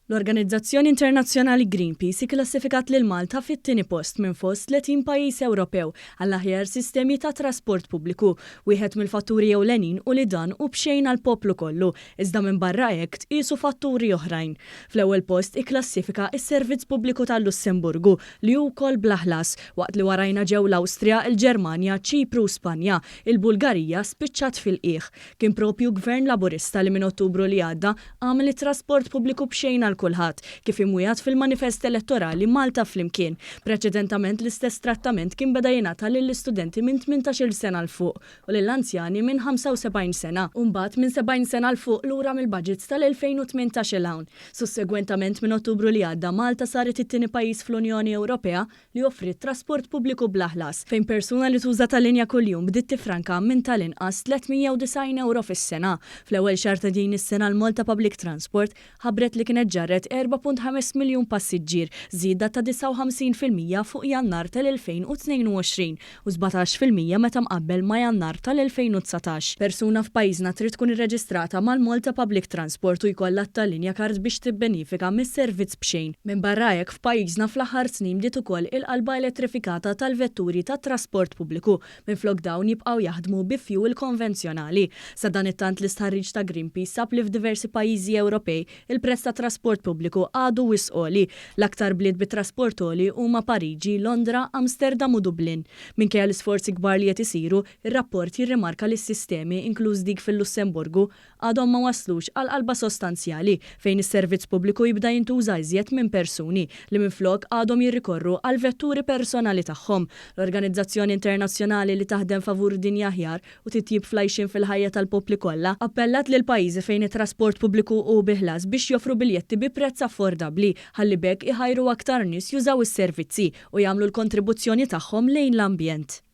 L-Organizzazzjoni Internazzjonali Greenpeace ikklassifikat lil Malta fit-tieni post minn fost 30 pajjiż Ewropew għall-aħjar sistemi ta' trasport pubbliku, wieħed mill-fatturi ewlenin u li dan u bxejn għall poplu kollu, iżda minn barra hekk tqisu fatturi oħrajn. Fl-ewwel post ikklassifika s-Servizz Pubbliku tal-Lussemburgu li hu wkoll bl-aħlas waqt li warajna ġew l-Awstrija, il-Ġermanja, Ċipru u Spanja, il-Bulgarija spiċċat fil-qiegħ. Kien propju Gvern Laburista li minn Ottubru li għadda għamel it-trasport pubbliku bxejn għal kulħadd kif imwijat fil-manifest elettorali Malta flimkien. Preċedentament l-istess trattament kien beda jingħata lill-istudenti minn 18-il sena l fuq u lill-anzjani minn 75 sena u mbagħad minn 70 sena l fuq lura mill-budgets tal-2018 hawn. Sussegwentament minn Ottubru li għadda Malta saret it-tieni pajjiż fl-Unjoni Ewropea li offrit trasport pubbliku bl-aħlas fejn persuna li tuża tal-linja kuljum bdiet tifranka minn tal-inqas 390 euro fis-sena. Fl-ewwel xahar ta' din is-sena l-Malta Public Transport ħabbret li kienet ġarret 4.5 miljun passiġġier, żieda ta' 59% fuq Jannar tal-2022 u 17% meta mqabbel ma' Jannar tal-2019. Persuna f'pajjiżna trid tkun irreġistrata mal-Malta Public Transport u jkollha tal-linja kard biex tibbenifika mis-servizz bxejn. Minn barra hekk f'pajjiżna fl-aħħar snin bdiet ukoll il-qalba elettrifikata tal-vetturi tat-trasport pubbliku minflok dawn jibqgħu jaħdmu bi fuel konvenzjonali. Sa dan it-tant l-istħarriġ ta' Greenpeace sab li f'diversi pajjiżi Ewropej il-prezz ta' trasport pubbliku għadu wisqoli. L-aktar bliet bit-trasport għoli huma Pariġi, Londra, Amsterdam u Dublin. Minkejja l-isforzi kbar li qed isiru, ir-rapport jirrimarka li s-sistemi inkluż dik fil-Lussemburgu għadhom ma waslux għal qalba sostanzjali fejn is-servizz pubbliku jibda jintuża iżjed minn persuni li minflok għadhom jirrikorru għal vetturi personali tagħhom. L-Organizzazzjoni Internazzjonali li taħdem favur dinja aħjar u titjib flajxin fil-ħajja tal-popli kollha appellat lil pajjiżi fejn it-trasport pubbliku u biħlas biex joffru biljetti bi prezz affordabbli ħalli bekk iħajru aktar nies jużaw is-servizzi u jagħmlu l-kontribuzzjoni tagħhom lejn l-ambjent.